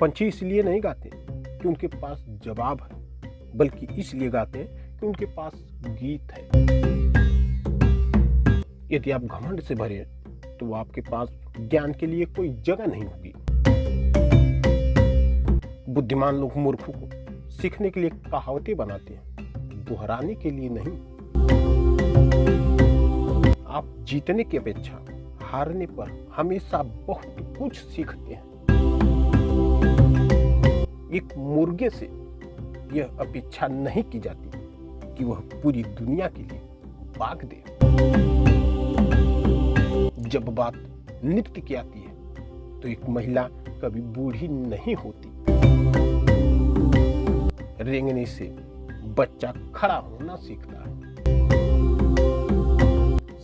पंछी इसलिए नहीं गाते कि उनके पास जवाब है, बल्कि इसलिए गाते हैं कि उनके पास गीत है। यदि आप घमंड से भरे हैं तो आपके पास ज्ञान के लिए कोई जगह नहीं होगी। बुद्धिमान लोग मूर्खों को सीखने के लिए कहावतें बनाते हैं, दोहराने के लिए नहीं। आप जीतने की अपेक्षा हारने पर हमेशा बहुत कुछ सीखते हैं। एक मुर्गे से यह अपेक्षा नहीं की जाती कि वह पूरी दुनिया के लिए भाग दे। जब बात नृत्य की आती है तो एक महिला कभी बूढ़ी नहीं होती। रेंगने से बच्चा खड़ा होना सीखता है।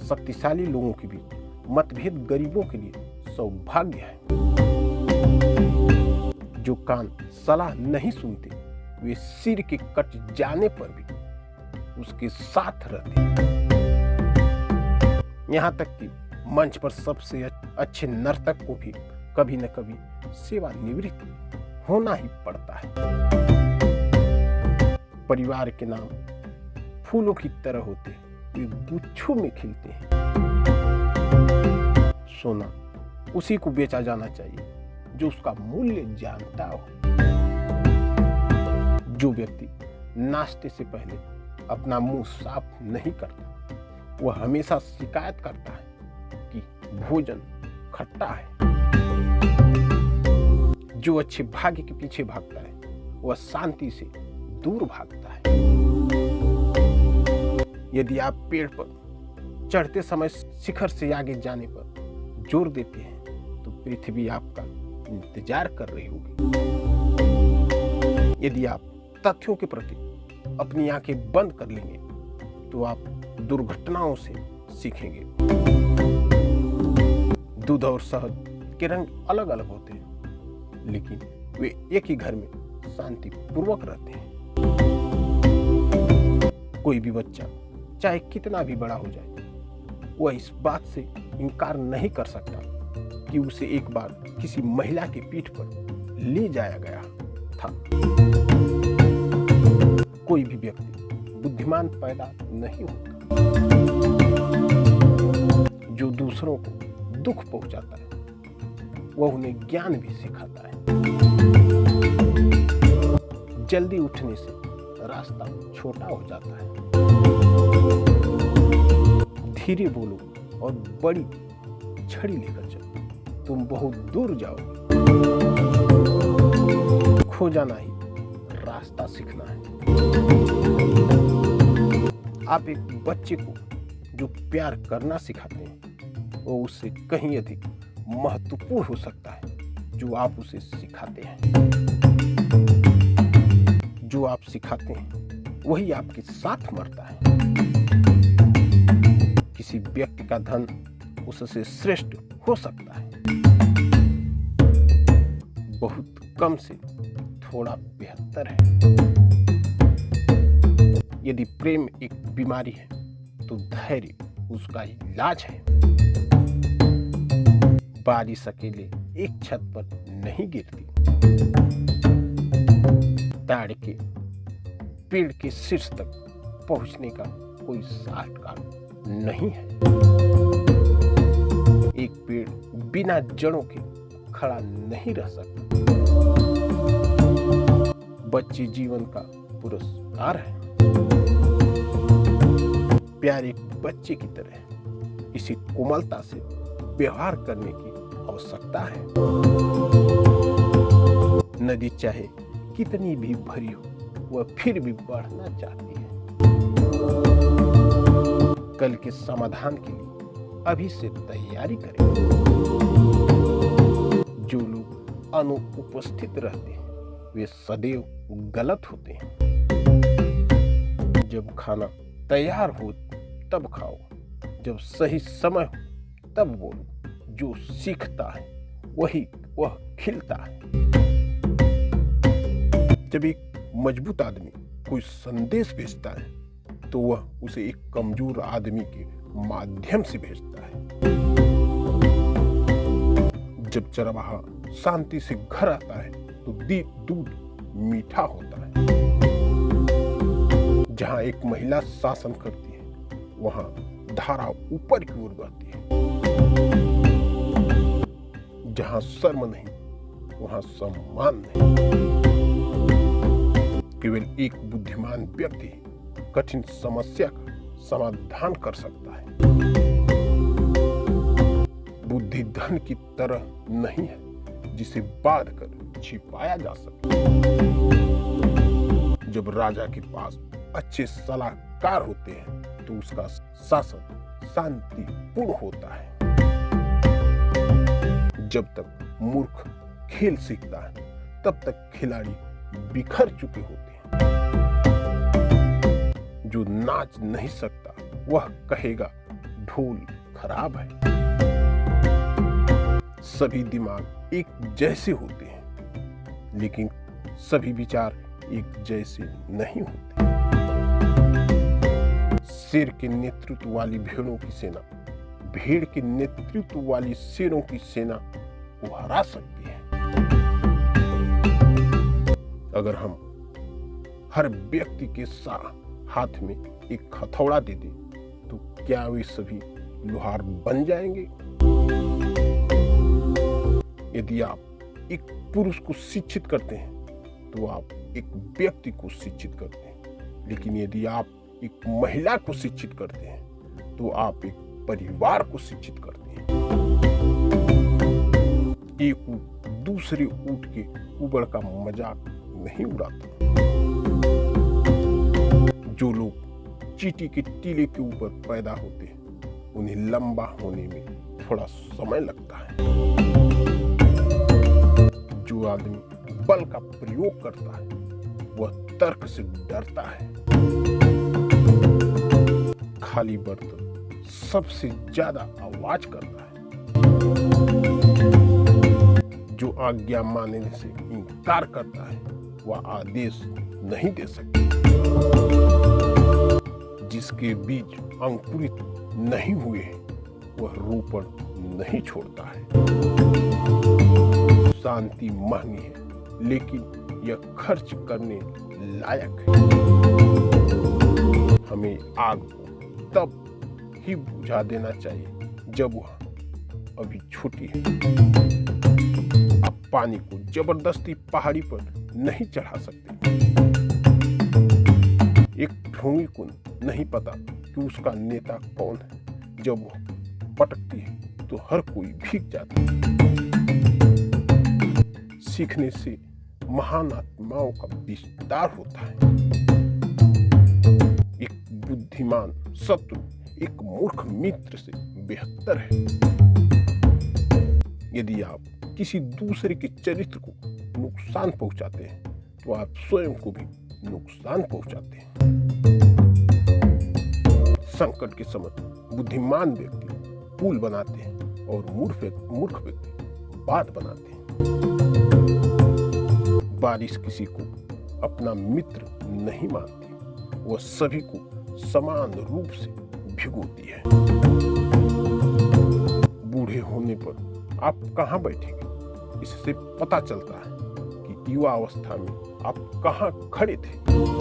शक्तिशाली लोगों के बीच मतभेद गरीबों के लिए सौभाग्य है। जो कान सलाह नहीं सुनते वे सिर के कट जाने पर भी उसके साथ रहते हैं। यहाँ तक कि मंच पर सबसे अच्छे नर्तक को भी कभी न कभी सेवानिवृत्त होना ही पड़ता है। परिवार के नाम फूलों की तरह होते हैं, वे गुच्छों में खिलते हैं। सोना उसी को बेचा जाना चाहिए जो उसका मूल्य जानता हो। जो व्यक्ति नाश्ते से पहले अपना मुंह साफ नहीं करता, वह हमेशा शिकायत करता है कि भोजन खट्टा है। जो अच्छे भाग्य के पीछे भागता है, वह शांति से दूर भागता है। यदि आप पेड़ पर चढ़ते समय शिखर से आगे जाने पर जोर देते हैं तो पृथ्वी आपका इंतजार कर रही होगी। यदि आप तथ्यों के प्रति अपनी आंखें बंद कर लेंगे तो आप दुर्घटनाओं से सीखेंगे। दूध और शहद के रंग अलग अलग होते हैं, लेकिन वे एक ही घर में शांतिपूर्वक रहते हैं। कोई भी बच्चा चाहे कितना भी बड़ा हो जाए, वह इस बात से इनकार नहीं कर सकता कि उसे एक बार किसी महिला की पीठ पर ले जाया गया था। कोई भी व्यक्ति बुद्धिमान पैदा नहीं होता। जो दूसरों को दुख पहुंचाता है, वह उन्हें ज्ञान भी सिखाता है। जल्दी उठने से रास्ता छोटा हो जाता है। धीरे बोलो और बड़ी छड़ी लेकर चलो, तुम बहुत दूर जाओगे। खो जाना ही रास्ता सीखना है। आप एक बच्चे को जो प्यार करना सिखाते हैं, वो उससे कहीं अधिक महत्वपूर्ण हो सकता है जो आप उसे सिखाते हैं। जो आप सिखाते हैं वही आपके साथ मरता है। किसी व्यक्ति का धन उससे श्रेष्ठ हो सकता है। बहुत कम से थोड़ा बेहतर है। यदि प्रेम एक बीमारी है तो धैर्य उसका इलाज है। बारिश अकेले एक छत पर नहीं गिरती। ताड़ के पेड़ के शीर्ष तक पहुंचने का कोई शॉर्टकट नहीं है। एक पेड़ बिना जड़ों के खड़ा नहीं रह सकता। बच्चे जीवन का पुरस्कार है। प्यार एक बच्चे की तरह है। इसी कोमलता से व्यवहार करने की आवश्यकता है। नदी चाहे कितनी भी भरी हो, वह फिर भी बढ़ना चाहती है। कल के समाधान के लिए अभी से तैयारी करें। जो लोग अनुपस्थित रहते हैं, वे सदैव गलत होते हैं। जब खाना तैयार हो तब खाओ, जब सही समय हो तब बोलो। जो सीखता है वह खिलता है। जब एक मजबूत आदमी कोई संदेश भेजता है तो वह उसे एक कमजोर आदमी के माध्यम से भेजता है। जब चरवाहा शांति से घर आता है तो दूध मीठा होता है। जहां एक महिला शासन करती है वहां धारा ऊपर की ओर बहती है। जहां शर्म नहीं वहां सम्मान नहीं। केवल एक बुद्धिमान व्यक्ति कठिन समस्या का समाधान कर सकता है। बुद्धि धन की तरह नहीं है जिसे बांध कर छिपाया जा सके। जब राजा के पास अच्छे सलाहकार होते हैं तो उसका शासन शांतिपूर्ण होता है। जब तक मूर्ख खेल सीखता है तब तक खिलाड़ी बिखर चुके होते हैं। जो नाच नहीं सकता वह कहेगा ढोल खराब है। सभी दिमाग एक जैसे होते हैं लेकिन सभी विचार एक जैसे नहीं होते। शेर के नेतृत्व वाली भेड़ों की सेना भेड़ के नेतृत्व वाली शेरों की सेना को हरा सकती है। अगर हम हर व्यक्ति के हाथ में एक हथौड़ा दे दें तो क्या वे सभी लोहार बन जाएंगे? यदि आप एक पुरुष को शिक्षित करते हैं तो आप एक व्यक्ति को शिक्षित करते हैं, लेकिन यदि आप एक महिला को शिक्षित करते हैं तो आप एक परिवार को शिक्षित करते हैं। एक ऊंट दूसरे ऊंट के ऊबड़ का मजाक नहीं उड़ाता। जो लोग चींटी के टीले के ऊपर पैदा होते हैं उन्हें लंबा होने में थोड़ा समय लगता है। जो आदमी बल का प्रयोग करता है वह तर्क से डरता है। खाली बर्तन सबसे ज्यादा आवाज करता है। जो आज्ञा मानने से इनकार करता है वह आदेश नहीं दे सकता। जिसके बीज अंकुरित नहीं हुए हैं वह रोपण नहीं छोड़ता है। शांति महंगी है लेकिन यह खर्च करने लायक है। हमें आग को तब ही बुझा देना चाहिए जब वह अभी छोटी है। आप पानी को जबरदस्ती पहाड़ी पर नहीं चढ़ा सकते। एक ढोंगी को नहीं पता कि उसका नेता कौन है। जब वो पटकती है तो हर कोई भीग जाता है। सीखने से महान आत्माओं का विस्तार होता है। एक बुद्धिमान शत्रु एक मूर्ख मित्र से बेहतर है। यदि आप किसी दूसरे के चरित्र को नुकसान पहुंचाते हैं तो आप स्वयं को भी नुकसान पहुंचाते हैं। संकट के समय बुद्धिमान व्यक्ति पुल बनाते हैं और मूर्ख व्यक्ति बांध बनाते हैं। बारिश किसी को अपना मित्र नहीं मानती, वह सभी को समान रूप से भिगोती है। बूढ़े होने पर आप कहाँ बैठेंगे इससे पता चलता है कि युवा अवस्था में आप कहाँ खड़े थे।